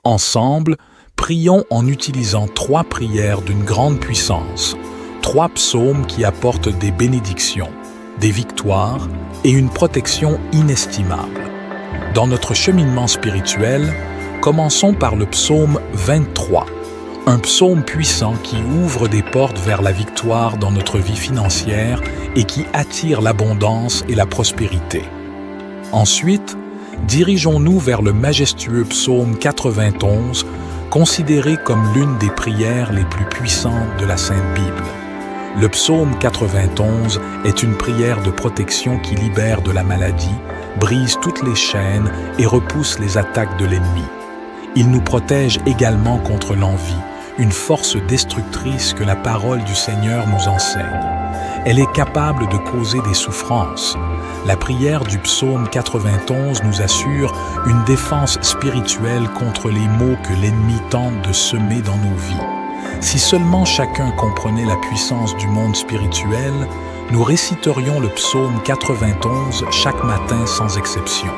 Ensemble, prions en utilisant 3 prières d'une grande puissance, 3 psaumes qui apportent des bénédictions, des victoires et une protection inestimable. Dans notre cheminement spirituel, commençons par le psaume 23, un psaume puissant qui ouvre des portes vers la victoire dans notre vie financière et qui attire l'abondance et la prospérité. Ensuite, dirigeons-nous vers le majestueux psaume 91, considéré comme l'une des prières les plus puissantes de la Sainte Bible. Le psaume 91 est une prière de protection qui libère de la maladie, brise toutes les chaînes et repousse les attaques de l'ennemi. Il nous protège également contre l'envie, une force destructrice que la parole du Seigneur nous enseigne. Elle est capable de causer des souffrances. La prière du psaume 91 nous assure une défense spirituelle contre les maux que l'ennemi tente de semer dans nos vies. Si seulement chacun comprenait la puissance du monde spirituel, nous réciterions le psaume 91 chaque matin sans exception,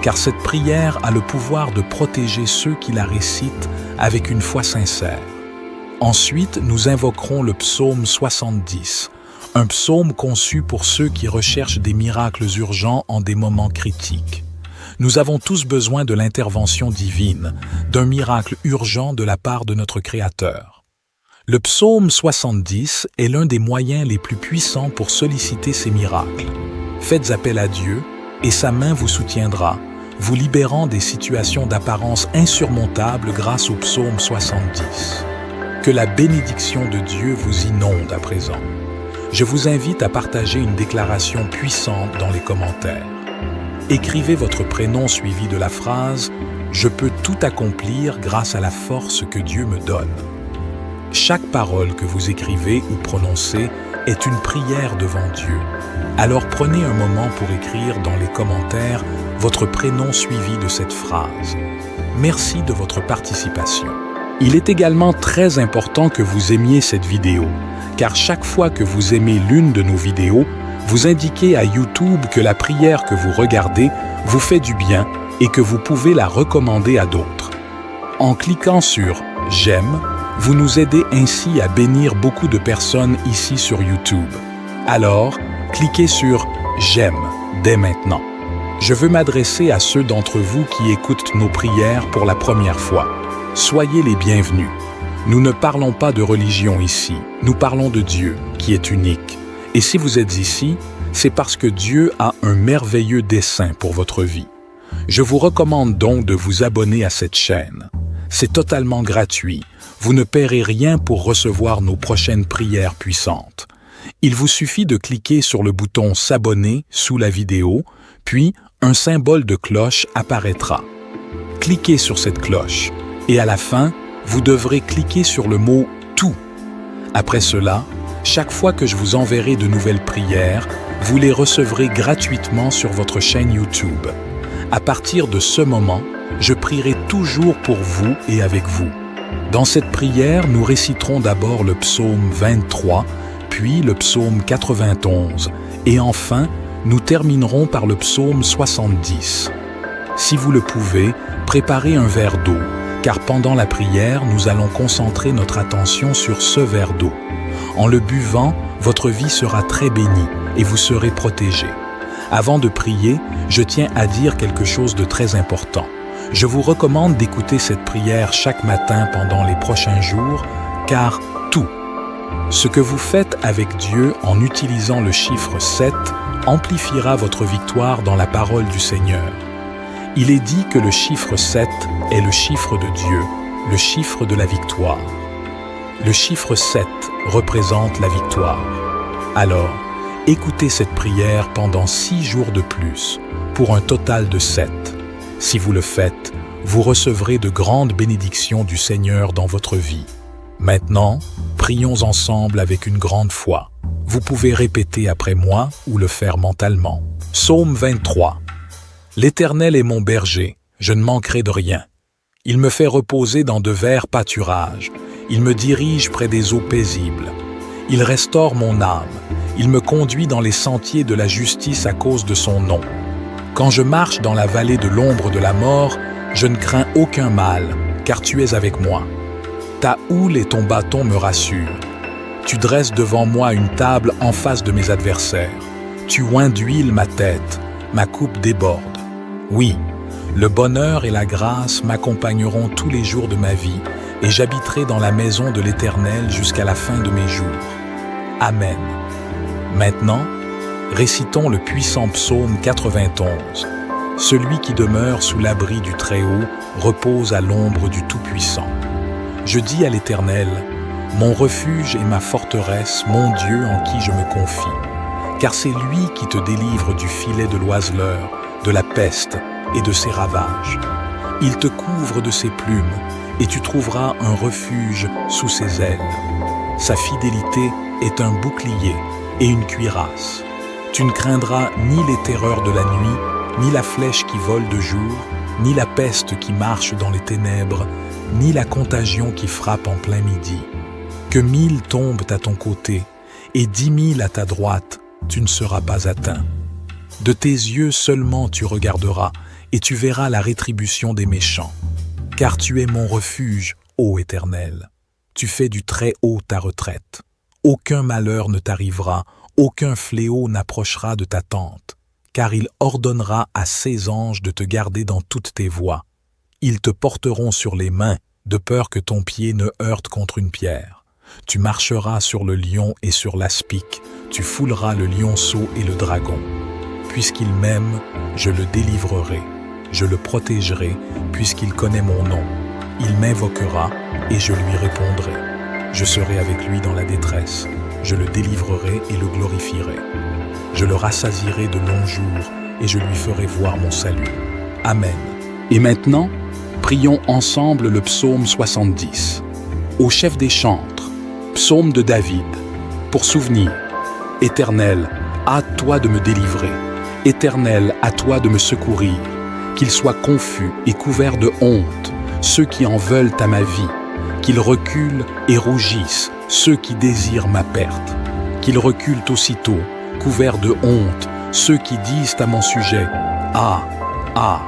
car cette prière a le pouvoir de protéger ceux qui la récitent avec une foi sincère. Ensuite, nous invoquerons le psaume 70, un psaume conçu pour ceux qui recherchent des miracles urgents en des moments critiques. Nous avons tous besoin de l'intervention divine, d'un miracle urgent de la part de notre Créateur. Le psaume 70 est l'un des moyens les plus puissants pour solliciter ces miracles. Faites appel à Dieu et sa main vous soutiendra, vous libérant des situations d'apparence insurmontables grâce au psaume 70. Que la bénédiction de Dieu vous inonde à présent. Je vous invite à partager une déclaration puissante dans les commentaires. Écrivez votre prénom suivi de la phrase « Je peux tout accomplir grâce à la force que Dieu me donne ». Chaque parole que vous écrivez ou prononcez est une prière devant Dieu. Alors prenez un moment pour écrire dans les commentaires votre prénom suivi de cette phrase. Merci de votre participation. Il est également très important que vous aimiez cette vidéo, car chaque fois que vous aimez l'une de nos vidéos, vous indiquez à YouTube que la prière que vous regardez vous fait du bien et que vous pouvez la recommander à d'autres. En cliquant sur « J'aime », vous nous aidez ainsi à bénir beaucoup de personnes ici sur YouTube. Alors, cliquez sur « J'aime » dès maintenant. Je veux m'adresser à ceux d'entre vous qui écoutent nos prières pour la première fois. Soyez les bienvenus. Nous ne parlons pas de religion ici, nous parlons de Dieu, qui est unique. Et si vous êtes ici, c'est parce que Dieu a un merveilleux dessein pour votre vie. Je vous recommande donc de vous abonner à cette chaîne. C'est totalement gratuit. Vous ne paierez rien pour recevoir nos prochaines prières puissantes. Il vous suffit de cliquer sur le bouton « S'abonner » sous la vidéo, puis un symbole de cloche apparaîtra. Cliquez sur cette cloche et à la fin, vous devrez cliquer sur le mot « Tout ». Après cela, chaque fois que je vous enverrai de nouvelles prières, vous les recevrez gratuitement sur votre chaîne YouTube. À partir de ce moment, je prierai toujours pour vous et avec vous. Dans cette prière, nous réciterons d'abord le psaume 23, puis le psaume 91, et enfin, nous terminerons par le psaume 70. Si vous le pouvez, préparez un verre d'eau, car pendant la prière, nous allons concentrer notre attention sur ce verre d'eau. En le buvant, votre vie sera très bénie et vous serez protégé. Avant de prier, je tiens à dire quelque chose de très important. Je vous recommande d'écouter cette prière chaque matin pendant les prochains jours, car tout, ce que vous faites avec Dieu en utilisant le chiffre 7, amplifiera votre victoire dans la parole du Seigneur. Il est dit que le chiffre 7 est le chiffre de Dieu, le chiffre de la victoire. Le chiffre 7 représente la victoire. Alors, écoutez cette prière pendant 6 jours de plus, pour un total de 7. Si vous le faites, vous recevrez de grandes bénédictions du Seigneur dans votre vie. Maintenant, prions ensemble avec une grande foi. Vous pouvez répéter après moi ou le faire mentalement. Psaume 23. L'Éternel est mon berger, je ne manquerai de rien. Il me fait reposer dans de verts pâturages. Il me dirige près des eaux paisibles. Il restaure mon âme. Il me conduit dans les sentiers de la justice à cause de son nom. Quand je marche dans la vallée de l'ombre de la mort, je ne crains aucun mal, car tu es avec moi. Ta houle et ton bâton me rassurent. Tu dresses devant moi une table en face de mes adversaires. Tu oins d'huile ma tête, ma coupe déborde. Oui, le bonheur et la grâce m'accompagneront tous les jours de ma vie, et j'habiterai dans la maison de l'Éternel jusqu'à la fin de mes jours. Amen. Maintenant, récitons le puissant psaume 91. Celui qui demeure sous l'abri du Très-Haut repose à l'ombre du Tout-Puissant. Je dis à l'Éternel, mon refuge et ma forteresse, mon Dieu en qui je me confie. Car c'est lui qui te délivre du filet de l'oiseleur, de la peste et de ses ravages. Il te couvre de ses plumes, et tu trouveras un refuge sous ses ailes. Sa fidélité est un bouclier et une cuirasse. Tu ne craindras ni les terreurs de la nuit, ni la flèche qui vole de jour, ni la peste qui marche dans les ténèbres, ni la contagion qui frappe en plein midi. Que 1000 tombent à ton côté, et 10 000 à ta droite, tu ne seras pas atteint. De tes yeux seulement tu regarderas, et tu verras la rétribution des méchants. Car tu es mon refuge, ô Éternel. Tu fais du Très-Haut ta retraite. Aucun malheur ne t'arrivera, aucun fléau n'approchera de ta tente, car il ordonnera à ses anges de te garder dans toutes tes voies. Ils te porteront sur les mains, de peur que ton pied ne heurte contre une pierre. Tu marcheras sur le lion et sur l'aspic, tu fouleras le lionceau et le dragon. Puisqu'il m'aime, je le délivrerai, je le protégerai, puisqu'il connaît mon nom. Il m'invoquera, et je lui répondrai. Je serai avec lui dans la détresse, je le délivrerai et le glorifierai. Je le rassasierai de longs jours, et je lui ferai voir mon salut. Amen. Et maintenant, prions ensemble le psaume 70. Au chef des chantres, psaume de David, pour souvenir. Éternel, hâte-toi de me délivrer. Éternel, à toi de me secourir. Qu'ils soient confus et couverts de honte, ceux qui en veulent à ma vie. Qu'ils reculent et rougissent, ceux qui désirent ma perte. Qu'ils reculent aussitôt, couverts de honte, ceux qui disent à mon sujet, « Ah, ah !»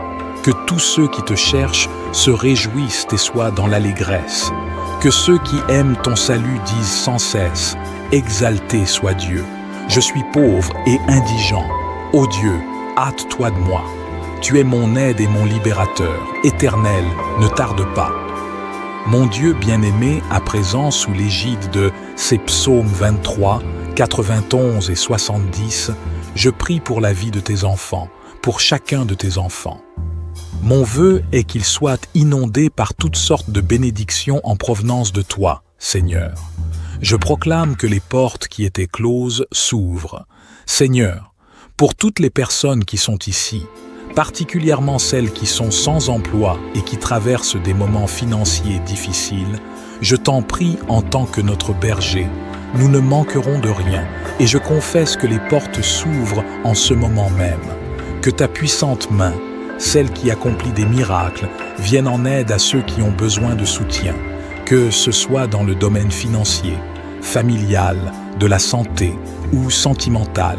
Que tous ceux qui te cherchent se réjouissent et soient dans l'allégresse. Que ceux qui aiment ton salut disent sans cesse, « Exalté soit Dieu ! Je suis pauvre et indigent. Ô Dieu, hâte-toi de moi. Tu es mon aide et mon libérateur. Éternel, ne tarde pas. » Mon Dieu bien-aimé, à présent sous l'égide de ces psaumes 23, 91 et 70, je prie pour la vie de tes enfants, pour chacun de tes enfants. Mon vœu est qu'ils soient inondés par toutes sortes de bénédictions en provenance de toi, Seigneur. Je proclame que les portes qui étaient closes s'ouvrent. Seigneur, pour toutes les personnes qui sont ici, particulièrement celles qui sont sans emploi et qui traversent des moments financiers difficiles, je t'en prie en tant que notre berger, nous ne manquerons de rien et je confesse que les portes s'ouvrent en ce moment même. Que ta puissante main, celle qui accomplit des miracles, vienne en aide à ceux qui ont besoin de soutien, que ce soit dans le domaine financier, familial, de la santé ou sentimental.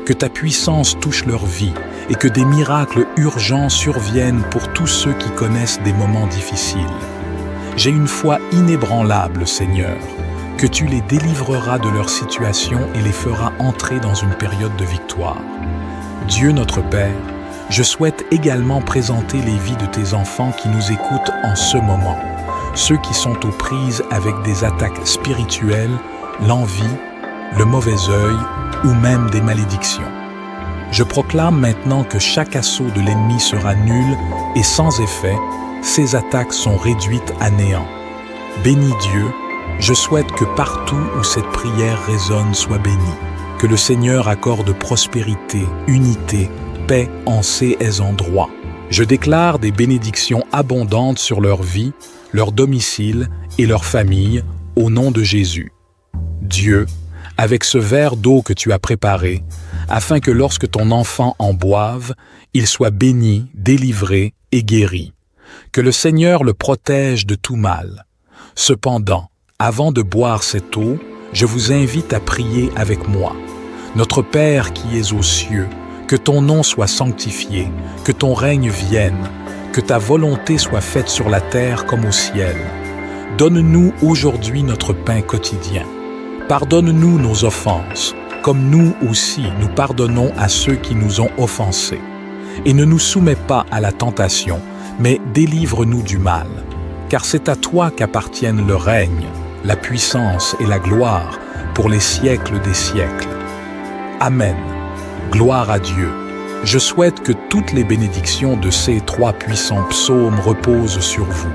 Que ta puissance touche leur vie et que des miracles urgents surviennent pour tous ceux qui connaissent des moments difficiles. J'ai une foi inébranlable, Seigneur, que tu les délivreras de leur situation et les feras entrer dans une période de victoire. Dieu notre Père, je souhaite également présenter les vies de tes enfants qui nous écoutent en ce moment, ceux qui sont aux prises avec des attaques spirituelles, l'envie, le mauvais œil ou même des malédictions. Je proclame maintenant que chaque assaut de l'ennemi sera nul et sans effet, ces attaques sont réduites à néant. Bénis Dieu, je souhaite que partout où cette prière résonne soit bénie, que le Seigneur accorde prospérité, unité, paix en ces endroits. Je déclare des bénédictions abondantes sur leur vie, leur domicile et leur famille, au nom de Jésus. Dieu, avec ce verre d'eau que tu as préparé, afin que lorsque ton enfant en boive, il soit béni, délivré et guéri. Que le Seigneur le protège de tout mal. Cependant, avant de boire cette eau, je vous invite à prier avec moi. Notre Père qui es aux cieux, que ton nom soit sanctifié, que ton règne vienne, Que ta volonté soit faite sur la terre comme au ciel. Donne-nous aujourd'hui notre pain quotidien. Pardonne-nous nos offenses, comme nous aussi nous pardonnons à ceux qui nous ont offensés. Et ne nous soumets pas à la tentation, mais délivre-nous du mal. Car c'est à toi qu'appartiennent le règne, la puissance et la gloire pour les siècles des siècles. Amen. Gloire à Dieu. Je souhaite que toutes les bénédictions de ces 3 puissants psaumes reposent sur vous.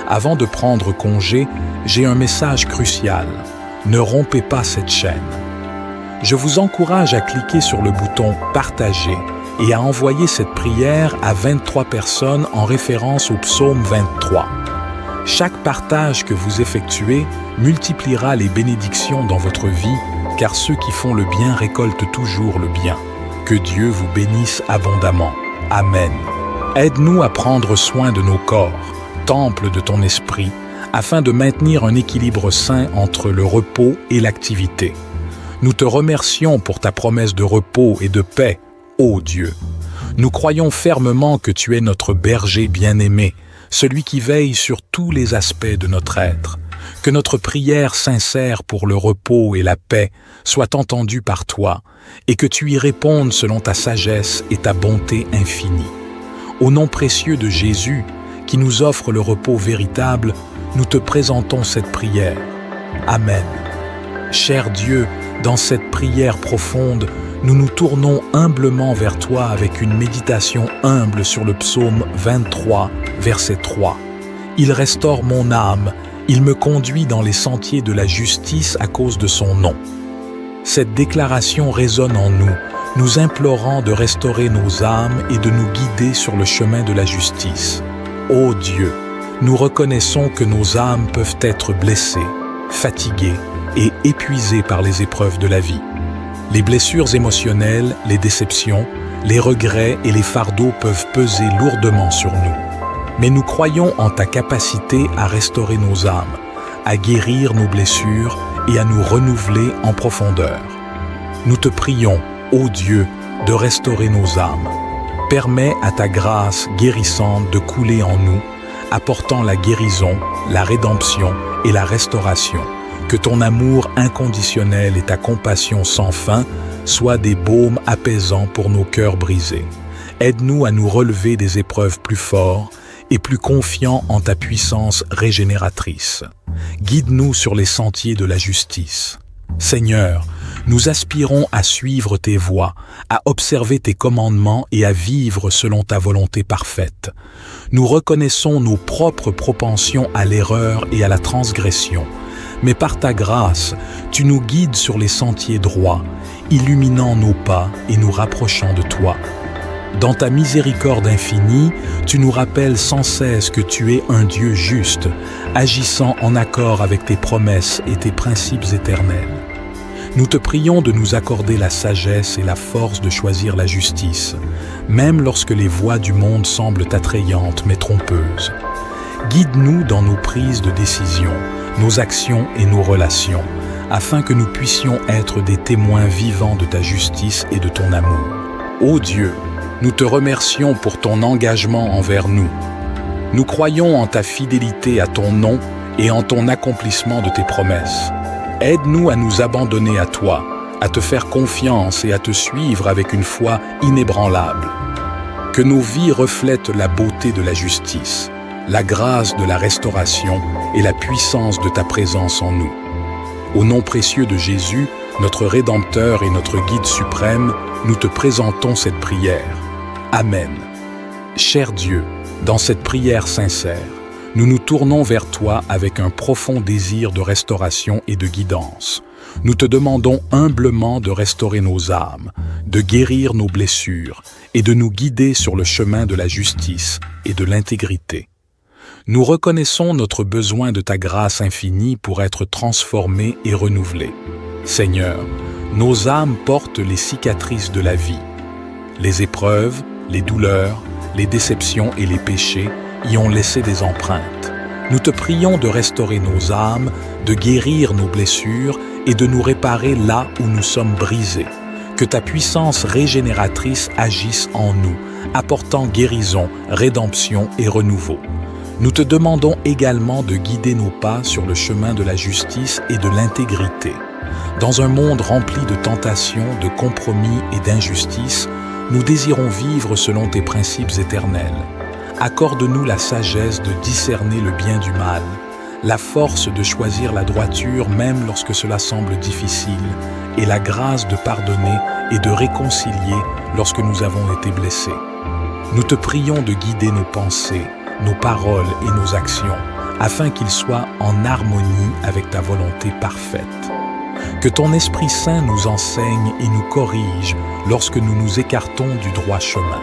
Avant de prendre congé, j'ai un message crucial. Ne rompez pas cette chaîne. Je vous encourage à cliquer sur le bouton « Partager » et à envoyer cette prière à 23 personnes en référence au psaume 23. Chaque partage que vous effectuez multipliera les bénédictions dans votre vie, car ceux qui font le bien récoltent toujours le bien. Que Dieu vous bénisse abondamment. Amen. Aide-nous à prendre soin de nos corps, temple de ton esprit, afin de maintenir un équilibre sain entre le repos et l'activité. Nous te remercions pour ta promesse de repos et de paix, ô Dieu. Nous croyons fermement que tu es notre berger bien-aimé, celui qui veille sur tous les aspects de notre être. Que notre prière sincère pour le repos et la paix soit entendue par toi, et que tu y répondes selon ta sagesse et ta bonté infinie. Au nom précieux de Jésus, qui nous offre le repos véritable, nous te présentons cette prière. Amen. Cher Dieu, dans cette prière profonde, nous nous tournons humblement vers toi avec une méditation humble sur le psaume 23, verset 3. Il restaure mon âme, il me conduit dans les sentiers de la justice à cause de son nom. Cette déclaration résonne en nous, nous implorant de restaurer nos âmes et de nous guider sur le chemin de la justice. Ô Dieu, nous reconnaissons que nos âmes peuvent être blessées, fatiguées et épuisées par les épreuves de la vie. Les blessures émotionnelles, les déceptions, les regrets et les fardeaux peuvent peser lourdement sur nous. Mais nous croyons en ta capacité à restaurer nos âmes, à guérir nos blessures et à nous renouveler en profondeur. Nous te prions, ô Dieu, de restaurer nos âmes. Permets à ta grâce guérissante de couler en nous, apportant la guérison, la rédemption et la restauration. Que ton amour inconditionnel et ta compassion sans fin soient des baumes apaisants pour nos cœurs brisés. Aide-nous à nous relever des épreuves plus forts et plus confiants en ta puissance régénératrice. Guide-nous sur les sentiers de la justice. Seigneur, nous aspirons à suivre tes voies, à observer tes commandements et à vivre selon ta volonté parfaite. Nous reconnaissons nos propres propensions à l'erreur et à la transgression, mais par ta grâce, tu nous guides sur les sentiers droits, illuminant nos pas et nous rapprochant de toi. Dans ta miséricorde infinie, tu nous rappelles sans cesse que tu es un Dieu juste, agissant en accord avec tes promesses et tes principes éternels. Nous te prions de nous accorder la sagesse et la force de choisir la justice, même lorsque les voies du monde semblent attrayantes mais trompeuses. Guide-nous dans nos prises de décision, nos actions et nos relations, afin que nous puissions être des témoins vivants de ta justice et de ton amour. Ô Dieu, nous te remercions pour ton engagement envers nous. Nous croyons en ta fidélité à ton nom et en ton accomplissement de tes promesses. Aide-nous à nous abandonner à toi, à te faire confiance et à te suivre avec une foi inébranlable. Que nos vies reflètent la beauté de la justice, la grâce de la restauration et la puissance de ta présence en nous. Au nom précieux de Jésus, notre Rédempteur et notre Guide suprême, nous te présentons cette prière. Amen. Cher Dieu, dans cette prière sincère, nous nous tournons vers toi avec un profond désir de restauration et de guidance. Nous te demandons humblement de restaurer nos âmes, de guérir nos blessures et de nous guider sur le chemin de la justice et de l'intégrité. Nous reconnaissons notre besoin de ta grâce infinie pour être transformés et renouvelés. Seigneur, nos âmes portent les cicatrices de la vie. Les épreuves, les douleurs, les déceptions et les péchés y ont laissé des empreintes. Nous te prions de restaurer nos âmes, de guérir nos blessures et de nous réparer là où nous sommes brisés. Que ta puissance régénératrice agisse en nous, apportant guérison, rédemption et renouveau. Nous te demandons également de guider nos pas sur le chemin de la justice et de l'intégrité. Dans un monde rempli de tentations, de compromis et d'injustices, nous désirons vivre selon tes principes éternels. Accorde-nous la sagesse de discerner le bien du mal, la force de choisir la droiture même lorsque cela semble difficile, et la grâce de pardonner et de réconcilier lorsque nous avons été blessés. Nous te prions de guider nos pensées, nos paroles et nos actions, afin qu'ils soient en harmonie avec ta volonté parfaite. Que ton Esprit Saint nous enseigne et nous corrige lorsque nous nous écartons du droit chemin.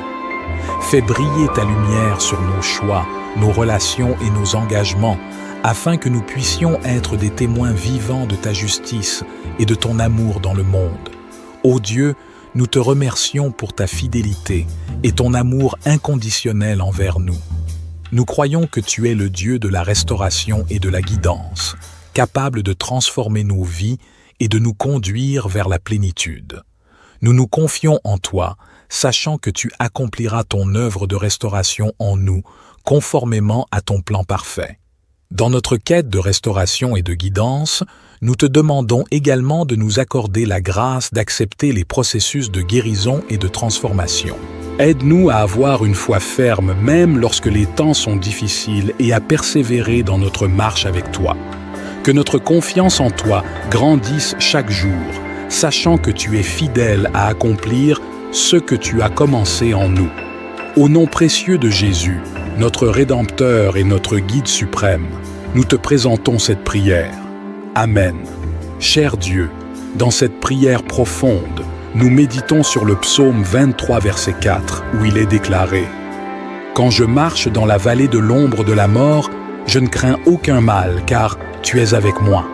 Fais briller ta lumière sur nos choix, nos relations et nos engagements, afin que nous puissions être des témoins vivants de ta justice et de ton amour dans le monde. Ô Dieu, nous te remercions pour ta fidélité et ton amour inconditionnel envers nous. Nous croyons que tu es le Dieu de la restauration et de la guidance, capable de transformer nos vies et de nous conduire vers la plénitude. Nous nous confions en toi, sachant que tu accompliras ton œuvre de restauration en nous, conformément à ton plan parfait. Dans notre quête de restauration et de guidance, nous te demandons également de nous accorder la grâce d'accepter les processus de guérison et de transformation. Aide-nous à avoir une foi ferme même lorsque les temps sont difficiles et à persévérer dans notre marche avec toi. Que notre confiance en toi grandisse chaque jour, sachant que tu es fidèle à accomplir ce que tu as commencé en nous. Au nom précieux de Jésus, notre Rédempteur et notre Guide suprême, nous te présentons cette prière. Amen. Cher Dieu, dans cette prière profonde, nous méditons sur le psaume 23, verset 4, où il est déclaré « Quand je marche dans la vallée de l'ombre de la mort, je ne crains aucun mal, car tu es avec moi. »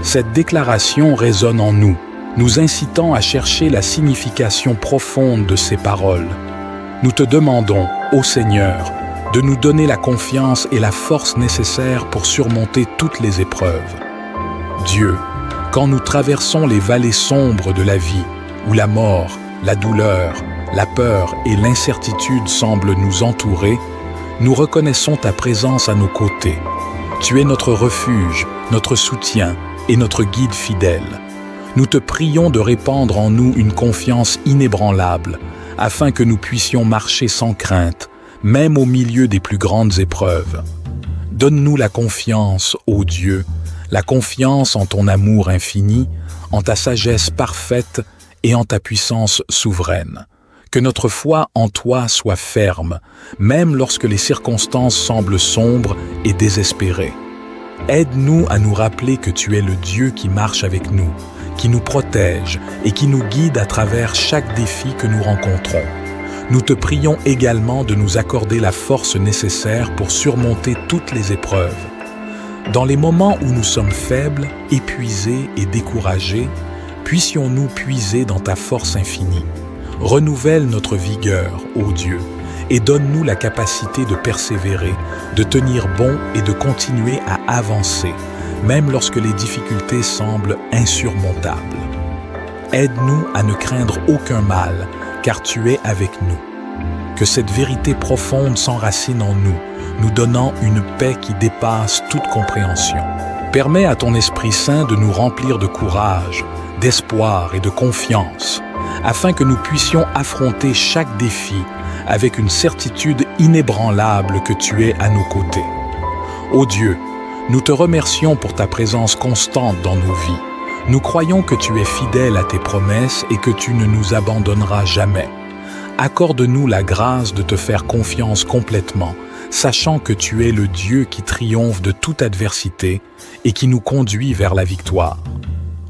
Cette déclaration résonne en nous, nous incitant à chercher la signification profonde de ces paroles. Nous te demandons, ô Seigneur, de nous donner la confiance et la force nécessaires pour surmonter toutes les épreuves. Dieu, quand nous traversons les vallées sombres de la vie, où la mort, la douleur, la peur et l'incertitude semblent nous entourer, nous reconnaissons ta présence à nos côtés. Tu es notre refuge, notre soutien et notre guide fidèle. Nous te prions de répandre en nous une confiance inébranlable, afin que nous puissions marcher sans crainte, même au milieu des plus grandes épreuves. Donne-nous la confiance, ô Dieu, la confiance en ton amour infini, en ta sagesse parfaite et en ta puissance souveraine. Que notre foi en toi soit ferme, même lorsque les circonstances semblent sombres et désespérées. Aide-nous à nous rappeler que tu es le Dieu qui marche avec nous, qui nous protège et qui nous guide à travers chaque défi que nous rencontrons. Nous te prions également de nous accorder la force nécessaire pour surmonter toutes les épreuves. Dans les moments où nous sommes faibles, épuisés et découragés, puissions-nous puiser dans ta force infinie. Renouvelle notre vigueur, ô Dieu, et donne-nous la capacité de persévérer, de tenir bon et de continuer à avancer, même lorsque les difficultés semblent insurmontables. Aide-nous à ne craindre aucun mal, car tu es avec nous. Que cette vérité profonde s'enracine en nous, nous donnant une paix qui dépasse toute compréhension. Permets à ton Esprit Saint de nous remplir de courage, d'espoir et de confiance, afin que nous puissions affronter chaque défi avec une certitude inébranlable que tu es à nos côtés. Ô Dieu, nous te remercions pour ta présence constante dans nos vies. Nous croyons que tu es fidèle à tes promesses et que tu ne nous abandonneras jamais. Accorde-nous la grâce de te faire confiance complètement, sachant que tu es le Dieu qui triomphe de toute adversité et qui nous conduit vers la victoire.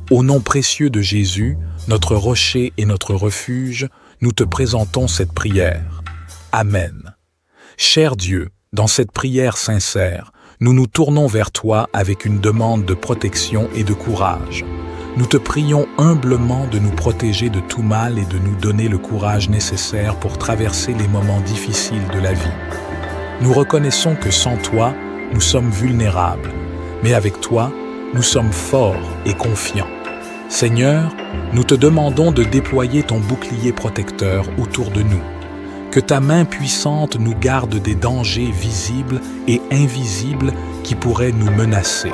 Au nom précieux de Jésus, notre rocher et notre refuge, nous te présentons cette prière. Amen. Cher Dieu, dans cette prière sincère, nous nous tournons vers toi avec une demande de protection et de courage. Nous te prions humblement de nous protéger de tout mal et de nous donner le courage nécessaire pour traverser les moments difficiles de la vie. Nous reconnaissons que sans toi, nous sommes vulnérables, mais avec toi, nous sommes forts et confiants. Seigneur, nous te demandons de déployer ton bouclier protecteur autour de nous. Que ta main puissante nous garde des dangers visibles et invisibles qui pourraient nous menacer.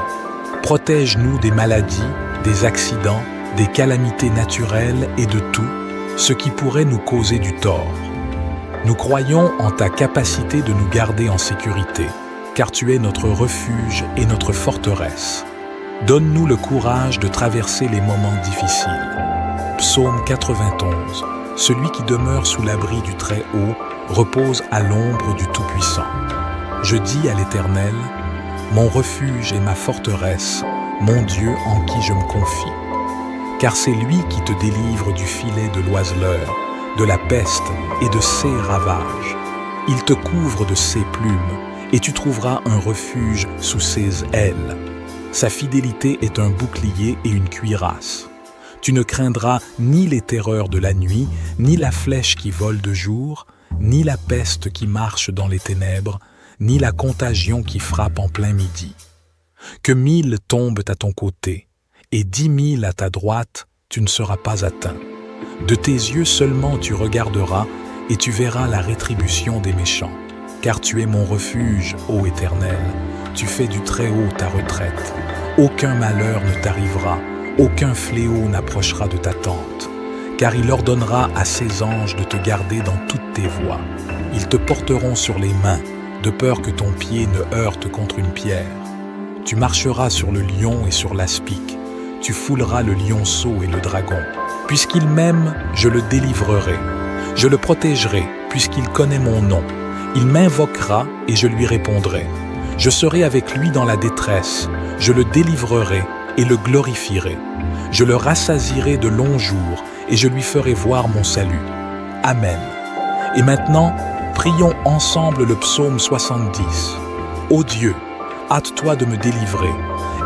Protège-nous des maladies, des accidents, des calamités naturelles et de tout ce qui pourrait nous causer du tort. Nous croyons en ta capacité de nous garder en sécurité, car tu es notre refuge et notre forteresse. Donne-nous le courage de traverser les moments difficiles. Psaume 91. Celui qui demeure sous l'abri du Très-Haut repose à l'ombre du Tout-Puissant. Je dis à l'Éternel, mon refuge et ma forteresse, mon Dieu en qui je me confie. Car c'est lui qui te délivre du filet de l'oiseleur, de la peste et de ses ravages. Il te couvre de ses plumes, et tu trouveras un refuge sous ses ailes. Sa fidélité est un bouclier et une cuirasse. Tu ne craindras ni les terreurs de la nuit, ni la flèche qui vole de jour, ni la peste qui marche dans les ténèbres, ni la contagion qui frappe en plein midi. Que 1000 tombent à ton côté, et 10 000 à ta droite, tu ne seras pas atteint. De tes yeux seulement tu regarderas, et tu verras la rétribution des méchants. Car tu es mon refuge, ô Éternel, tu fais du Très-Haut ta retraite. Aucun malheur ne t'arrivera, aucun fléau n'approchera de ta tente. Car il ordonnera à ses anges de te garder dans toutes tes voies. Ils te porteront sur les mains, de peur que ton pied ne heurte contre une pierre. Tu marcheras sur le lion et sur l'aspic. Tu fouleras le lionceau et le dragon. Puisqu'il m'aime, je le délivrerai. Je le protégerai, puisqu'il connaît mon nom. Il m'invoquera et je lui répondrai. Je serai avec lui dans la détresse. Je le délivrerai et le glorifierai. Je le rassasierai de longs jours et je lui ferai voir mon salut. Amen. Et maintenant, prions ensemble le psaume 70. Ô Dieu, hâte-toi de me délivrer.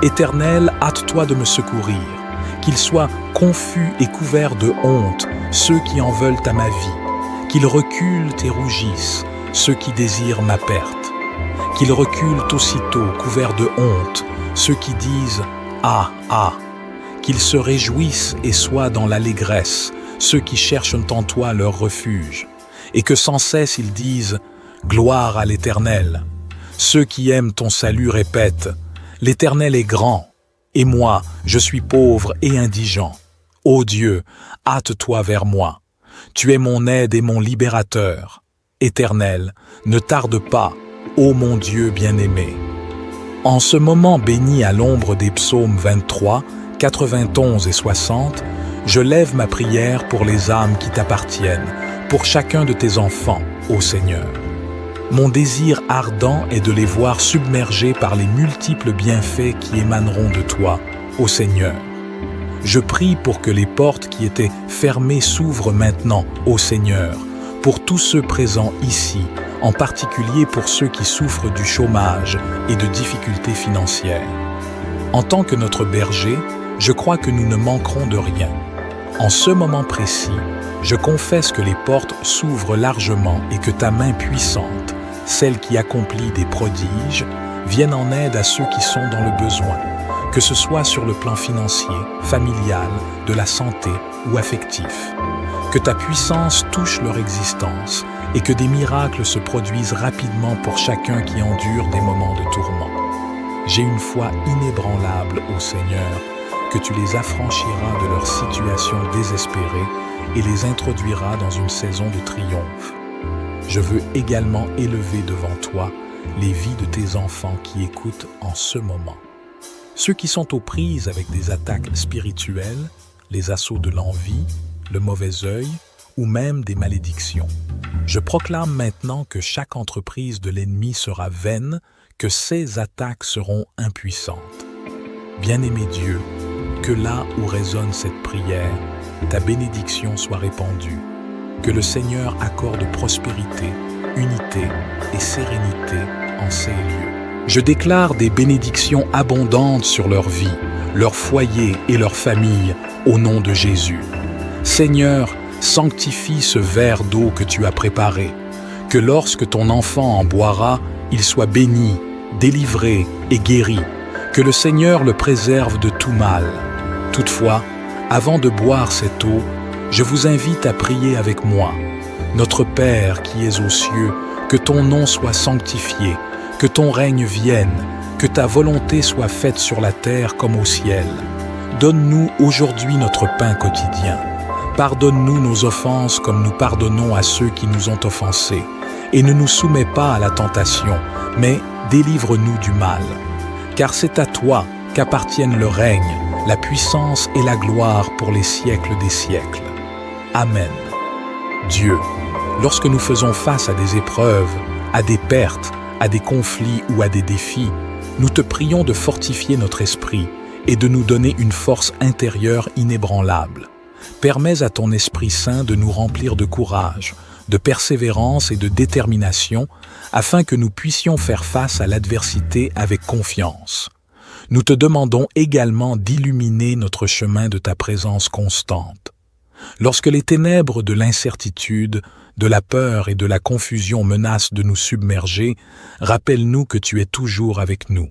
Éternel, hâte-toi de me secourir. Qu'ils soient confus et couverts de honte, ceux qui en veulent à ma vie. Qu'ils reculent et rougissent, ceux qui désirent ma perte. Qu'ils reculent aussitôt, couverts de honte, ceux qui disent « Ah, ah !» Qu'ils se réjouissent et soient dans l'allégresse, ceux qui cherchent en toi leur refuge. Et que sans cesse ils disent « Gloire à l'Éternel !» Ceux qui aiment ton salut répètent « L'Éternel est grand, et moi, je suis pauvre et indigent. Ô Dieu, hâte-toi vers moi. Tu es mon aide et mon libérateur. Éternel, ne tarde pas, ô mon Dieu bien-aimé. » En ce moment béni à l'ombre des psaumes 23, 91 et 60, je lève ma prière pour les âmes qui t'appartiennent, pour chacun de tes enfants, ô Seigneur. Mon désir ardent est de les voir submergés par les multiples bienfaits qui émaneront de toi, ô Seigneur. Je prie pour que les portes qui étaient fermées s'ouvrent maintenant, ô Seigneur, pour tous ceux présents ici, en particulier pour ceux qui souffrent du chômage et de difficultés financières. En tant que notre berger, je crois que nous ne manquerons de rien. En ce moment précis, je confesse que les portes s'ouvrent largement et que ta main puissante, celle qui accomplit des prodiges, vienne en aide à ceux qui sont dans le besoin, que ce soit sur le plan financier, familial, de la santé ou affectif. Que ta puissance touche leur existence et que des miracles se produisent rapidement pour chacun qui endure des moments de tourment. J'ai une foi inébranlable au Seigneur, que tu les affranchiras de leur situation désespérée et les introduiras dans une saison de triomphe. Je veux également élever devant toi les vies de tes enfants qui écoutent en ce moment. Ceux qui sont aux prises avec des attaques spirituelles, les assauts de l'envie, le mauvais œil ou même des malédictions. Je proclame maintenant que chaque entreprise de l'ennemi sera vaine, que ses attaques seront impuissantes. Bien-aimé Dieu, que là où résonne cette prière, ta bénédiction soit répandue. Que le Seigneur accorde prospérité, unité et sérénité en ces lieux. Je déclare des bénédictions abondantes sur leur vie, leur foyer et leur famille, au nom de Jésus. Seigneur, sanctifie ce verre d'eau que tu as préparé, que lorsque ton enfant en boira, il soit béni, délivré et guéri, que le Seigneur le préserve de tout mal. Toutefois, avant de boire cette eau, je vous invite à prier avec moi. Notre Père qui es aux cieux, que ton nom soit sanctifié, que ton règne vienne, que ta volonté soit faite sur la terre comme au ciel. Donne-nous aujourd'hui notre pain quotidien. Pardonne-nous nos offenses comme nous pardonnons à ceux qui nous ont offensés. Et ne nous soumets pas à la tentation, mais délivre-nous du mal. Car c'est à toi qu'appartiennent le règne, la puissance et la gloire pour les siècles des siècles. Amen. Dieu, lorsque nous faisons face à des épreuves, à des pertes, à des conflits ou à des défis, nous te prions de fortifier notre esprit et de nous donner une force intérieure inébranlable. Permets à ton Esprit Saint de nous remplir de courage, de persévérance et de détermination, afin que nous puissions faire face à l'adversité avec confiance. Nous te demandons également d'illuminer notre chemin de ta présence constante. Lorsque les ténèbres de l'incertitude, de la peur et de la confusion menacent de nous submerger, rappelle-nous que tu es toujours avec nous.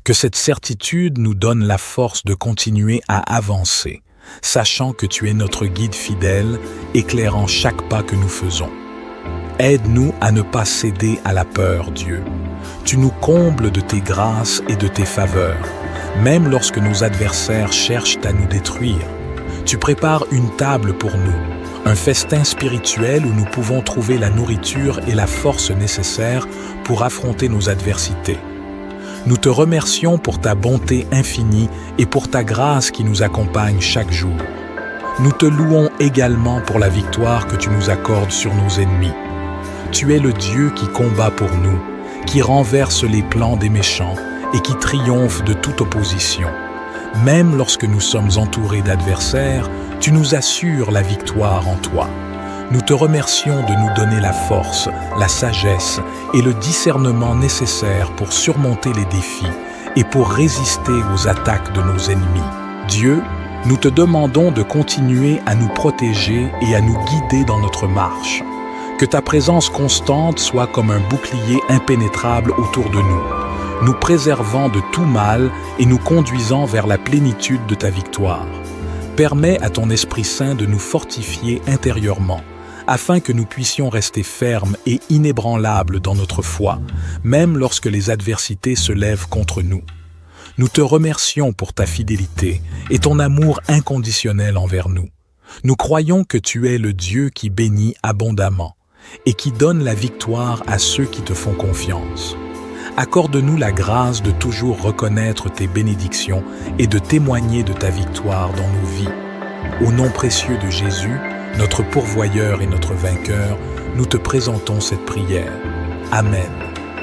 Que cette certitude nous donne la force de continuer à avancer, sachant que tu es notre guide fidèle, éclairant chaque pas que nous faisons. Aide-nous à ne pas céder à la peur, Dieu. Tu nous combles de tes grâces et de tes faveurs, même lorsque nos adversaires cherchent à nous détruire. Tu prépares une table pour nous, un festin spirituel où nous pouvons trouver la nourriture et la force nécessaires pour affronter nos adversités. Nous te remercions pour ta bonté infinie et pour ta grâce qui nous accompagne chaque jour. Nous te louons également pour la victoire que tu nous accordes sur nos ennemis. Tu es le Dieu qui combat pour nous, qui renverse les plans des méchants et qui triomphe de toute opposition. Même lorsque nous sommes entourés d'adversaires, tu nous assures la victoire en toi. Nous te remercions de nous donner la force, la sagesse et le discernement nécessaires pour surmonter les défis et pour résister aux attaques de nos ennemis. Dieu, nous te demandons de continuer à nous protéger et à nous guider dans notre marche. Que ta présence constante soit comme un bouclier impénétrable autour de nous, nous préservant de tout mal et nous conduisant vers la plénitude de ta victoire. Permets à ton Esprit Saint de nous fortifier intérieurement, afin que nous puissions rester fermes et inébranlables dans notre foi, même lorsque les adversités se lèvent contre nous. Nous te remercions pour ta fidélité et ton amour inconditionnel envers nous. Nous croyons que tu es le Dieu qui bénit abondamment et qui donne la victoire à ceux qui te font confiance. Accorde-nous la grâce de toujours reconnaître tes bénédictions et de témoigner de ta victoire dans nos vies. Au nom précieux de Jésus, notre pourvoyeur et notre vainqueur, nous te présentons cette prière. Amen.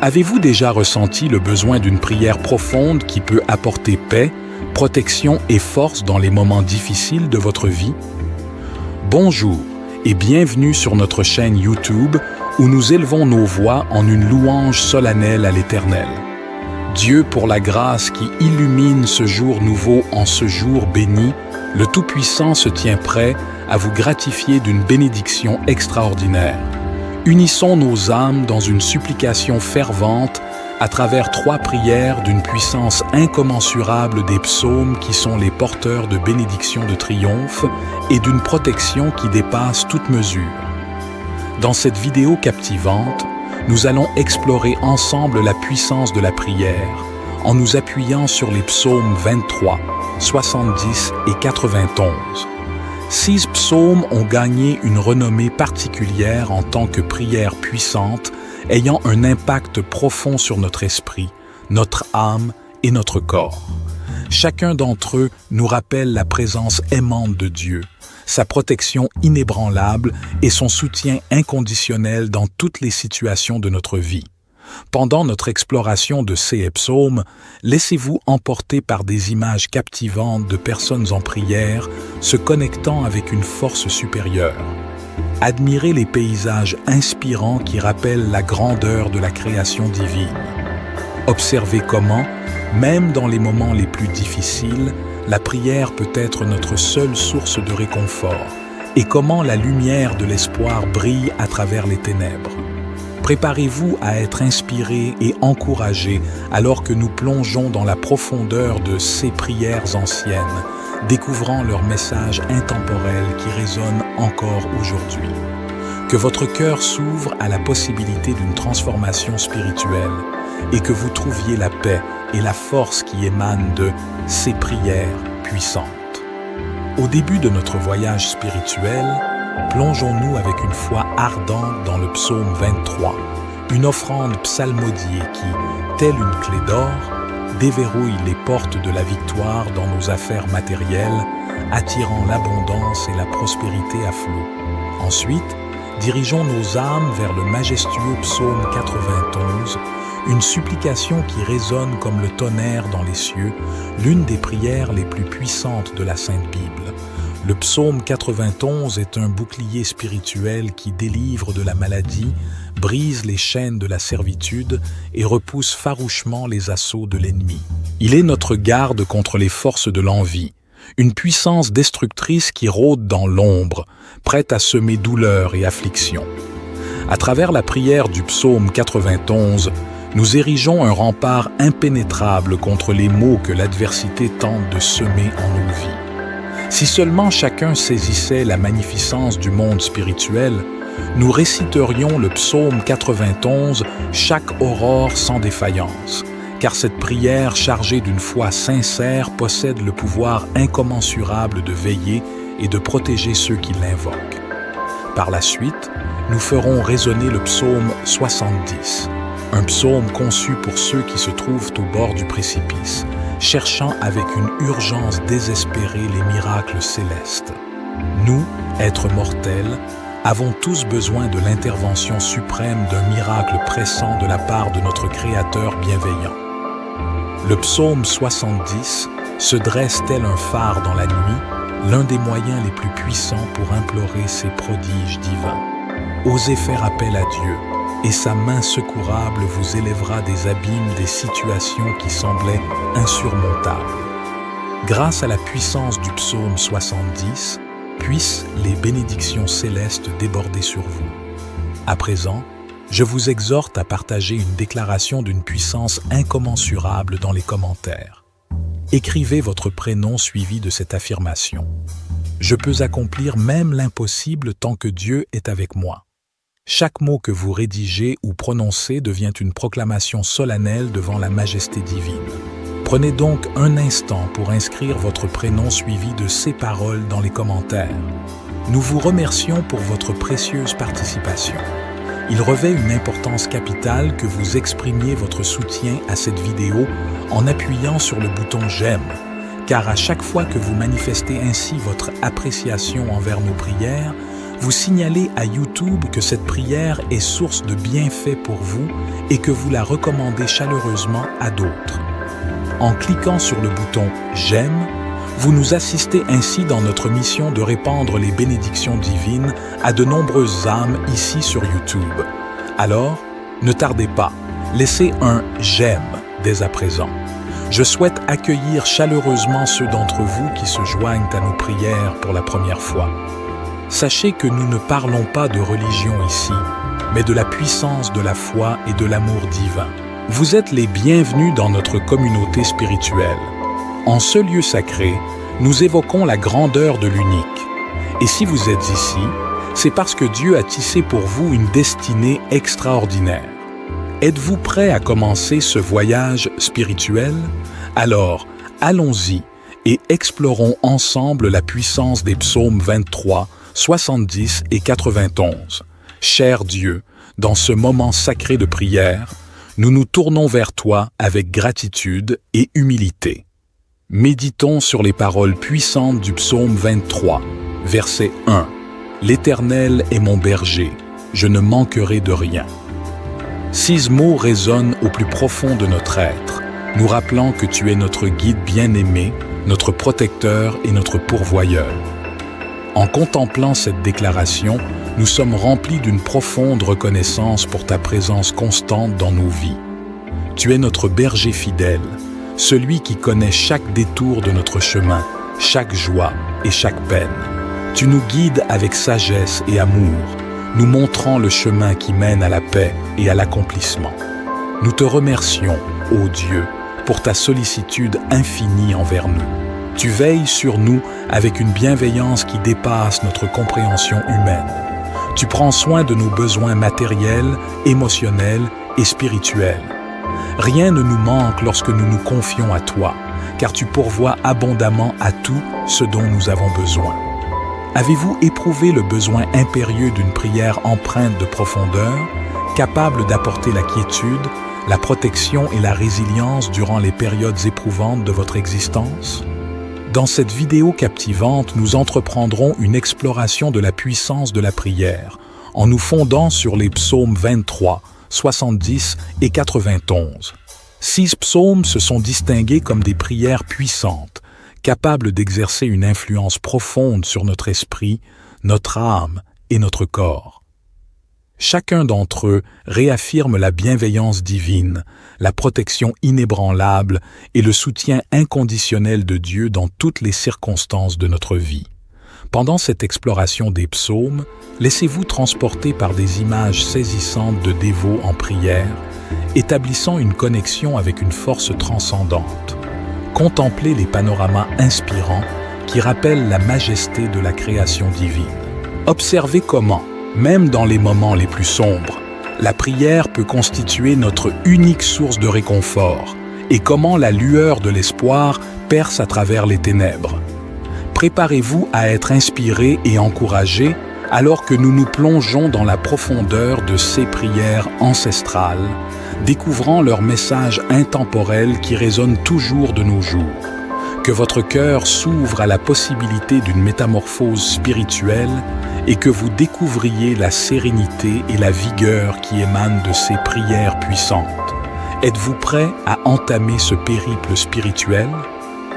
Avez-vous déjà ressenti le besoin d'une prière profonde qui peut apporter paix, protection et force dans les moments difficiles de votre vie? Bonjour et bienvenue sur notre chaîne YouTube où nous élevons nos voix en une louange solennelle à l'Éternel. Dieu, pour la grâce qui illumine ce jour nouveau en ce jour béni, le Tout-Puissant se tient prêt à vous gratifier d'une bénédiction extraordinaire. Unissons nos âmes dans une supplication fervente à travers 3 prières d'une puissance incommensurable des psaumes qui sont les porteurs de bénédictions de triomphe et d'une protection qui dépasse toute mesure. Dans cette vidéo captivante, nous allons explorer ensemble la puissance de la prière en nous appuyant sur les psaumes 23, 70 et 91. 6 psaumes ont gagné une renommée particulière en tant que prières puissantes, ayant un impact profond sur notre esprit, notre âme et notre corps. Chacun d'entre eux nous rappelle la présence aimante de Dieu, sa protection inébranlable et son soutien inconditionnel dans toutes les situations de notre vie. Pendant notre exploration de ces psaumes, laissez-vous emporter par des images captivantes de personnes en prière, se connectant avec une force supérieure. Admirez les paysages inspirants qui rappellent la grandeur de la création divine. Observez comment, même dans les moments les plus difficiles, la prière peut être notre seule source de réconfort, et comment la lumière de l'espoir brille à travers les ténèbres. Préparez-vous à être inspiré et encouragé alors que nous plongeons dans la profondeur de ces prières anciennes, découvrant leur message intemporel qui résonne encore aujourd'hui. que votre cœur s'ouvre à la possibilité d'une transformation spirituelle et que vous trouviez la paix et la force qui émanent de ces prières puissantes. Au début de notre voyage spirituel, plongeons-nous avec une foi ardente dans le psaume 23, une offrande psalmodiée qui, telle une clé d'or, déverrouille les portes de la victoire dans nos affaires matérielles, attirant l'abondance et la prospérité à flot. Ensuite, dirigeons nos âmes vers le majestueux psaume 91, une supplication qui résonne comme le tonnerre dans les cieux, l'une des prières les plus puissantes de la Sainte Bible. Le psaume 91 est un bouclier spirituel qui délivre de la maladie, brise les chaînes de la servitude et repousse farouchement les assauts de l'ennemi. Il est notre garde contre les forces de l'envie, une puissance destructrice qui rôde dans l'ombre, prête à semer douleur et affliction. À travers la prière du psaume 91, nous érigeons un rempart impénétrable contre les maux que l'adversité tente de semer en nos vies. Si seulement chacun saisissait la magnificence du monde spirituel, nous réciterions le psaume 91 chaque aurore sans défaillance, car cette prière chargée d'une foi sincère possède le pouvoir incommensurable de veiller et de protéger ceux qui l'invoquent. Par la suite, nous ferons résonner le psaume 70, un psaume conçu pour ceux qui se trouvent au bord du précipice, cherchant avec une urgence désespérée les miracles célestes. Nous, êtres mortels, avons tous besoin de l'intervention suprême d'un miracle pressant de la part de notre Créateur bienveillant. Le psaume 70 se dresse tel un phare dans la nuit, l'un des moyens les plus puissants pour implorer ses prodiges divins. Osez faire appel à Dieu, et sa main secourable vous élèvera des abîmes des situations qui semblaient insurmontables. Grâce à la puissance du psaume 70, puissent les bénédictions célestes déborder sur vous. À présent, je vous exhorte à partager une déclaration d'une puissance incommensurable dans les commentaires. Écrivez votre prénom suivi de cette affirmation. Je peux accomplir même l'impossible tant que Dieu est avec moi. Chaque mot que vous rédigez ou prononcez devient une proclamation solennelle devant la majesté divine. Prenez donc un instant pour inscrire votre prénom suivi de ces paroles dans les commentaires. Nous vous remercions pour votre précieuse participation. Il revêt une importance capitale que vous exprimiez votre soutien à cette vidéo en appuyant sur le bouton « J'aime », car à chaque fois que vous manifestez ainsi votre appréciation envers nos prières, vous signalez à YouTube que cette prière est source de bienfaits pour vous et que vous la recommandez chaleureusement à d'autres. En cliquant sur le bouton « J'aime », vous nous assistez ainsi dans notre mission de répandre les bénédictions divines à de nombreuses âmes ici sur YouTube. Alors, ne tardez pas, laissez un « J'aime » dès à présent. Je souhaite accueillir chaleureusement ceux d'entre vous qui se joignent à nos prières pour la première fois. Sachez que nous ne parlons pas de religion ici, mais de la puissance de la foi et de l'amour divin. Vous êtes les bienvenus dans notre communauté spirituelle. En ce lieu sacré, nous évoquons la grandeur de l'unique. Et si vous êtes ici, c'est parce que Dieu a tissé pour vous une destinée extraordinaire. Êtes-vous prêt à commencer ce voyage spirituel? Alors, allons-y et explorons ensemble la puissance des psaumes 23, 70 et 91. Cher Dieu, dans ce moment sacré de prière, nous nous tournons vers toi avec gratitude et humilité. Méditons sur les paroles puissantes du psaume 23, verset 1. « L'Éternel est mon berger, je ne manquerai de rien. » 6 mots résonnent au plus profond de notre être, nous rappelant que tu es notre guide bien-aimé, notre protecteur et notre pourvoyeur. En contemplant cette déclaration, nous sommes remplis d'une profonde reconnaissance pour ta présence constante dans nos vies. Tu es notre berger fidèle, celui qui connaît chaque détour de notre chemin, chaque joie et chaque peine. Tu nous guides avec sagesse et amour, nous montrant le chemin qui mène à la paix et à l'accomplissement. Nous te remercions, ô Dieu, pour ta sollicitude infinie envers nous. Tu veilles sur nous avec une bienveillance qui dépasse notre compréhension humaine. Tu prends soin de nos besoins matériels, émotionnels et spirituels. Rien ne nous manque lorsque nous nous confions à toi, car tu pourvois abondamment à tout ce dont nous avons besoin. Avez-vous éprouvé le besoin impérieux d'une prière empreinte de profondeur, capable d'apporter la quiétude, la protection et la résilience durant les périodes éprouvantes de votre existence? Dans cette vidéo captivante, nous entreprendrons une exploration de la puissance de la prière, en nous fondant sur les psaumes 23, 70 et 91. 6 psaumes se sont distingués comme des prières puissantes, capables d'exercer une influence profonde sur notre esprit, notre âme et notre corps. Chacun d'entre eux réaffirme la bienveillance divine, la protection inébranlable et le soutien inconditionnel de Dieu dans toutes les circonstances de notre vie. Pendant cette exploration des psaumes, laissez-vous transporter par des images saisissantes de dévots en prière, établissant une connexion avec une force transcendante. Contemplez les panoramas inspirants qui rappellent la majesté de la création divine. Observez comment, même dans les moments les plus sombres, la prière peut constituer notre unique source de réconfort et comment la lueur de l'espoir perce à travers les ténèbres. Préparez-vous à être inspiré et encouragé alors que nous nous plongeons dans la profondeur de ces prières ancestrales, découvrant leur message intemporel qui résonne toujours de nos jours. Que votre cœur s'ouvre à la possibilité d'une métamorphose spirituelle et que vous découvriez la sérénité et la vigueur qui émanent de ces prières puissantes. Êtes-vous prêt à entamer ce périple spirituel?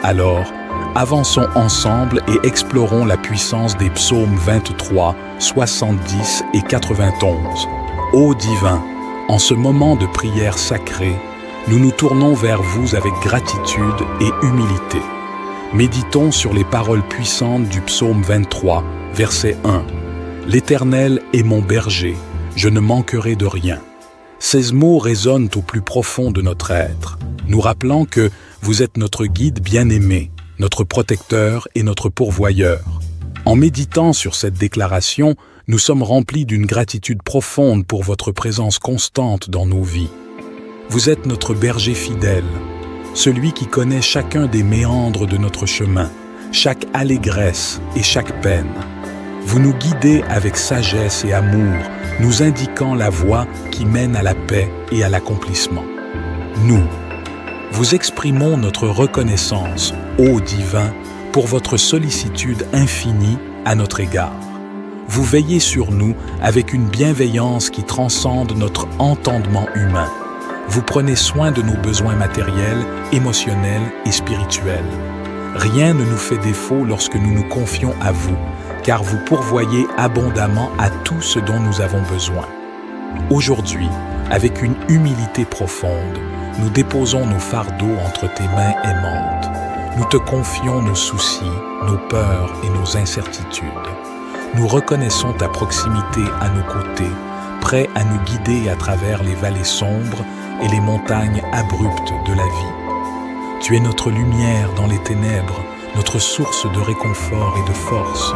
Alors, avançons ensemble et explorons la puissance des psaumes 23, 70 et 91. Ô divin, en ce moment de prière sacrée, nous nous tournons vers vous avec gratitude et humilité. Méditons sur les paroles puissantes du psaume 23, verset 1. « L'Éternel est mon berger, je ne manquerai de rien. » Ces mots résonnent au plus profond de notre être, nous rappelant que vous êtes notre guide bien-aimé, notre protecteur et notre pourvoyeur. En méditant sur cette déclaration, nous sommes remplis d'une gratitude profonde pour votre présence constante dans nos vies. Vous êtes notre berger fidèle, celui qui connaît chacun des méandres de notre chemin, chaque allégresse et chaque peine. Vous nous guidez avec sagesse et amour, nous indiquant la voie qui mène à la paix et à l'accomplissement. Nous vous exprimons notre reconnaissance, ô divin, pour votre sollicitude infinie à notre égard. Vous veillez sur nous avec une bienveillance qui transcende notre entendement humain. Vous prenez soin de nos besoins matériels, émotionnels et spirituels. Rien ne nous fait défaut lorsque nous nous confions à vous, car vous pourvoyez abondamment à tout ce dont nous avons besoin. Aujourd'hui, avec une humilité profonde, nous déposons nos fardeaux entre tes mains aimantes. Nous te confions nos soucis, nos peurs et nos incertitudes. Nous reconnaissons ta proximité à nos côtés, prêt à nous guider à travers les vallées sombres et les montagnes abruptes de la vie. Tu es notre lumière dans les ténèbres, notre source de réconfort et de force.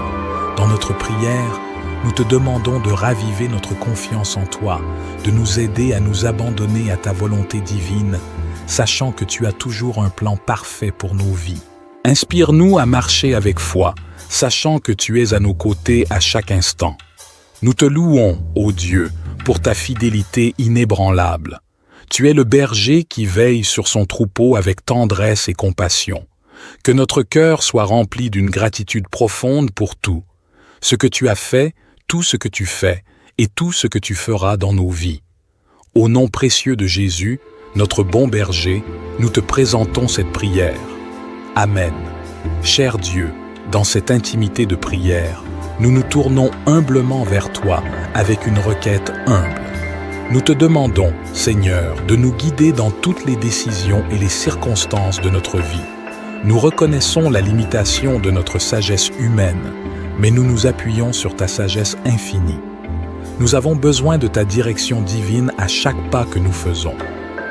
Dans notre prière, nous te demandons de raviver notre confiance en toi, de nous aider à nous abandonner à ta volonté divine, sachant que tu as toujours un plan parfait pour nos vies. Inspire-nous à marcher avec foi, sachant que tu es à nos côtés à chaque instant. Nous te louons, ô Dieu, pour ta fidélité inébranlable. Tu es le berger qui veille sur son troupeau avec tendresse et compassion. Que notre cœur soit rempli d'une gratitude profonde pour tout, ce que tu as fait, tout ce que tu fais et tout ce que tu feras dans nos vies. Au nom précieux de Jésus, notre bon berger, nous te présentons cette prière. Amen. Cher Dieu, dans cette intimité de prière, nous nous tournons humblement vers toi avec une requête humble. Nous te demandons, Seigneur, de nous guider dans toutes les décisions et les circonstances de notre vie. Nous reconnaissons la limitation de notre sagesse humaine, mais nous nous appuyons sur ta sagesse infinie. Nous avons besoin de ta direction divine à chaque pas que nous faisons.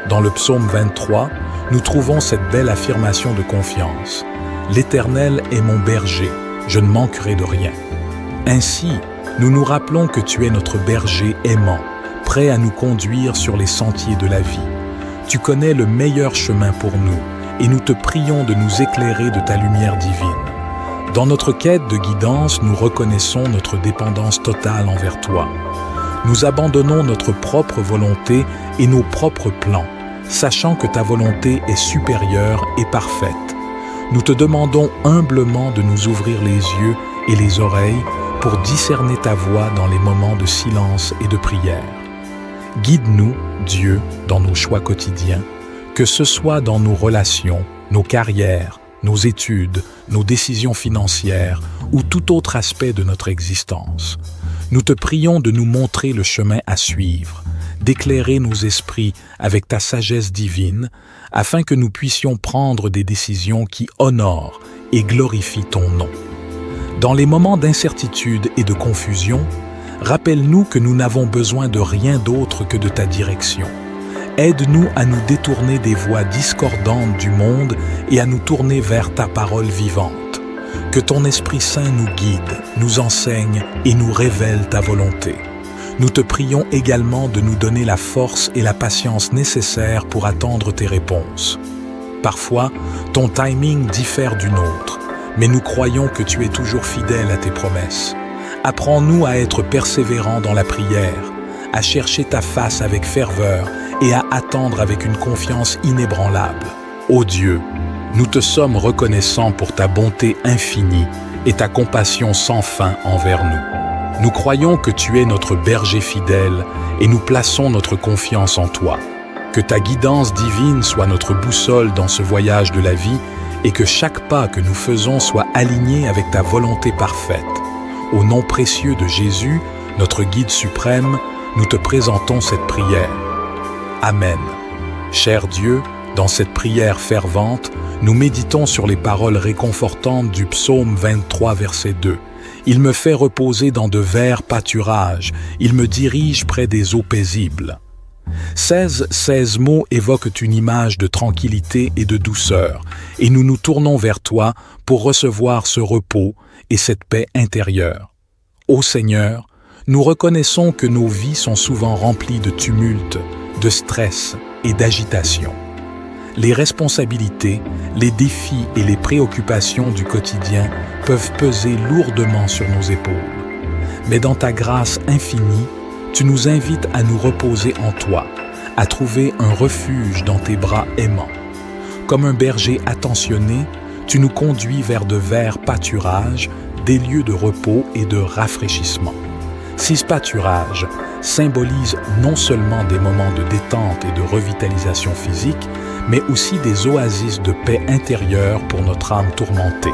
Dans le psaume 23, nous trouvons cette belle affirmation de confiance. « L'Éternel est mon berger, je ne manquerai de rien. » Ainsi, Nous nous rappelons que tu es notre berger aimant, prêt à nous conduire sur les sentiers de la vie. Tu connais le meilleur chemin pour nous, et nous te prions de nous éclairer de ta lumière divine. Dans notre quête de guidance, nous reconnaissons notre dépendance totale envers toi. Nous abandonnons notre propre volonté et nos propres plans, sachant que ta volonté est supérieure et parfaite. Nous te demandons humblement de nous ouvrir les yeux et les oreilles pour discerner ta voix dans les moments de silence et de prière. Guide-nous, Dieu, dans nos choix quotidiens, que ce soit dans nos relations, nos carrières, nos études, nos décisions financières ou tout autre aspect de notre existence. Nous te prions de nous montrer le chemin à suivre, d'éclairer nos esprits avec ta sagesse divine, afin que nous puissions prendre des décisions qui honorent et glorifient ton nom. Dans les moments d'incertitude et de confusion, rappelle-nous que nous n'avons besoin de rien d'autre que de ta direction. Aide-nous à nous détourner des voies discordantes du monde et à nous tourner vers ta parole vivante. Que ton Esprit Saint nous guide, nous enseigne et nous révèle ta volonté. Nous te prions également de nous donner la force et la patience nécessaires pour attendre tes réponses. Parfois, ton timing diffère du nôtre, mais nous croyons que tu es toujours fidèle à tes promesses. Apprends-nous à être persévérants dans la prière, à chercher ta face avec ferveur et à attendre avec une confiance inébranlable. Ô Dieu, nous te sommes reconnaissants pour ta bonté infinie et ta compassion sans fin envers nous. Nous croyons que tu es notre berger fidèle et nous plaçons notre confiance en toi. Que ta guidance divine soit notre boussole dans ce voyage de la vie et que chaque pas que nous faisons soit aligné avec ta volonté parfaite. Au nom précieux de Jésus, notre guide suprême, nous te présentons cette prière. Amen. Cher Dieu, dans cette prière fervente, nous méditons sur les paroles réconfortantes du psaume 23, verset 2. Il me fait reposer dans de verts pâturages, il me dirige près des eaux paisibles. 16 mots évoquent une image de tranquillité et de douceur, et nous nous tournons vers toi pour recevoir ce repos et cette paix intérieure. Ô Seigneur, nous reconnaissons que nos vies sont souvent remplies de tumulte, de stress et d'agitation. Les responsabilités, les défis et les préoccupations du quotidien peuvent peser lourdement sur nos épaules. Mais dans ta grâce infinie, tu nous invites à nous reposer en toi, à trouver un refuge dans tes bras aimants. Comme un berger attentionné, tu nous conduis vers de verts pâturages, des lieux de repos et de rafraîchissement. Ces pâturages symbolisent non seulement des moments de détente et de revitalisation physique, mais aussi des oasis de paix intérieure pour notre âme tourmentée.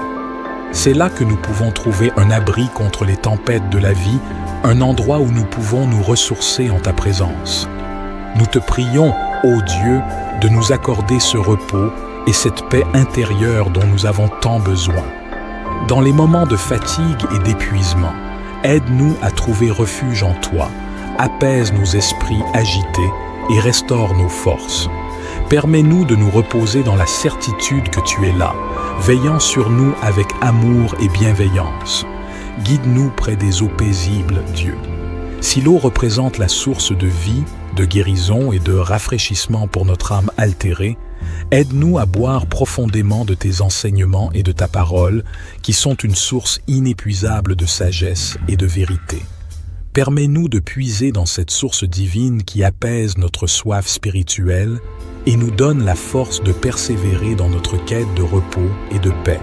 C'est là que nous pouvons trouver un abri contre les tempêtes de la vie, un endroit où nous pouvons nous ressourcer en ta présence. Nous te prions, ô Dieu, de nous accorder ce repos et cette paix intérieure dont nous avons tant besoin. Dans les moments de fatigue et d'épuisement, aide-nous à trouver refuge en toi, apaise nos esprits agités et restaure nos forces. Permets-nous de nous reposer dans la certitude que tu es là, veillant sur nous avec amour et bienveillance. Guide-nous près des eaux paisibles, Dieu. Si l'eau représente la source de vie, de guérison et de rafraîchissement pour notre âme altérée, aide-nous à boire profondément de tes enseignements et de ta parole, qui sont une source inépuisable de sagesse et de vérité. Permets-nous de puiser dans cette source divine qui apaise notre soif spirituelle et nous donne la force de persévérer dans notre quête de repos et de paix.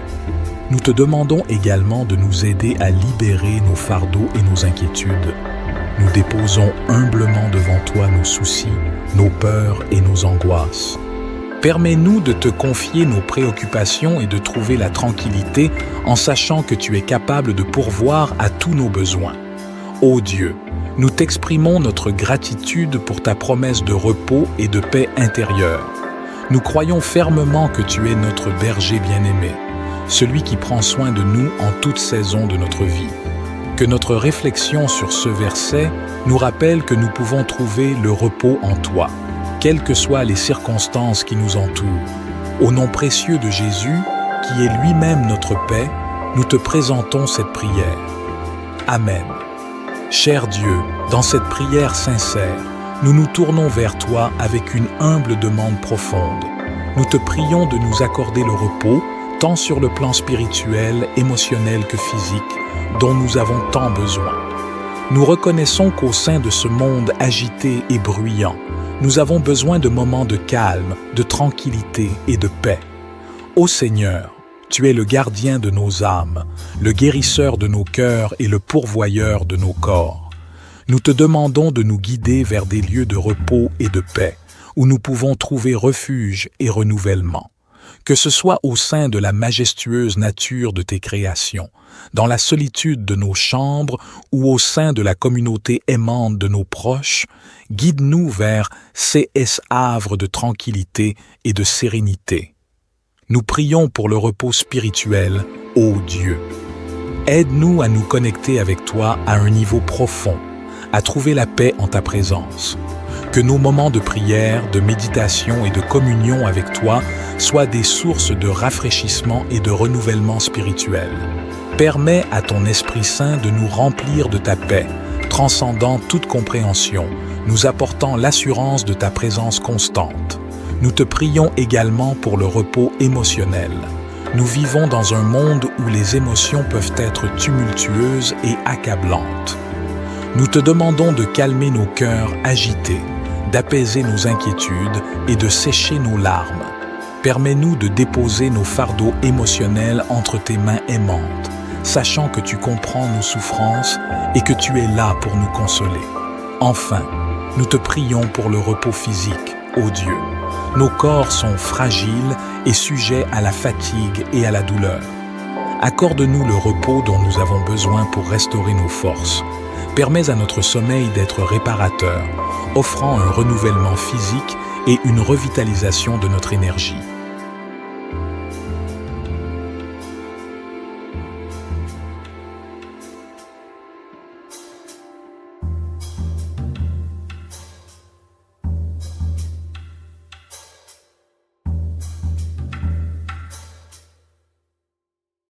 Nous te demandons également de nous aider à libérer nos fardeaux et nos inquiétudes. Nous déposons humblement devant toi nos soucis, nos peurs et nos angoisses. Permets-nous de te confier nos préoccupations et de trouver la tranquillité en sachant que tu es capable de pourvoir à tous nos besoins. Ô Dieu, nous t'exprimons notre gratitude pour ta promesse de repos et de paix intérieure. Nous croyons fermement que tu es notre berger bien-aimé, celui qui prend soin de nous en toute saison de notre vie. Que notre réflexion sur ce verset nous rappelle que nous pouvons trouver le repos en toi, quelles que soient les circonstances qui nous entourent. Au nom précieux de Jésus, qui est lui-même notre paix, nous te présentons cette prière. Amen. Cher Dieu, dans cette prière sincère, nous nous tournons vers toi avec une humble demande profonde. Nous te prions de nous accorder le repos, tant sur le plan spirituel, émotionnel que physique, dont nous avons tant besoin. Nous reconnaissons qu'au sein de ce monde agité et bruyant, nous avons besoin de moments de calme, de tranquillité et de paix. Ô Seigneur, tu es le gardien de nos âmes, le guérisseur de nos cœurs et le pourvoyeur de nos corps. Nous te demandons de nous guider vers des lieux de repos et de paix, où nous pouvons trouver refuge et renouvellement. Que ce soit au sein de la majestueuse nature de tes créations, dans la solitude de nos chambres ou au sein de la communauté aimante de nos proches, guide-nous vers ces havres de tranquillité et de sérénité. Nous prions pour le repos spirituel, ô Dieu. Aide-nous à nous connecter avec toi à un niveau profond, à trouver la paix en ta présence. Que nos moments de prière, de méditation et de communion avec toi soient des sources de rafraîchissement et de renouvellement spirituel. Permets à ton Esprit Saint de nous remplir de ta paix, transcendant toute compréhension, nous apportant l'assurance de ta présence constante. Nous te prions également pour le repos émotionnel. Nous vivons dans un monde où les émotions peuvent être tumultueuses et accablantes. Nous te demandons de calmer nos cœurs agités, d'apaiser nos inquiétudes et de sécher nos larmes. Permets-nous de déposer nos fardeaux émotionnels entre tes mains aimantes, sachant que tu comprends nos souffrances et que tu es là pour nous consoler. Enfin, nous te prions pour le repos physique, ô Dieu. Nos corps sont fragiles et sujets à la fatigue et à la douleur. Accorde-nous le repos dont nous avons besoin pour restaurer nos forces. Permets à notre sommeil d'être réparateur, offrant un renouvellement physique et une revitalisation de notre énergie.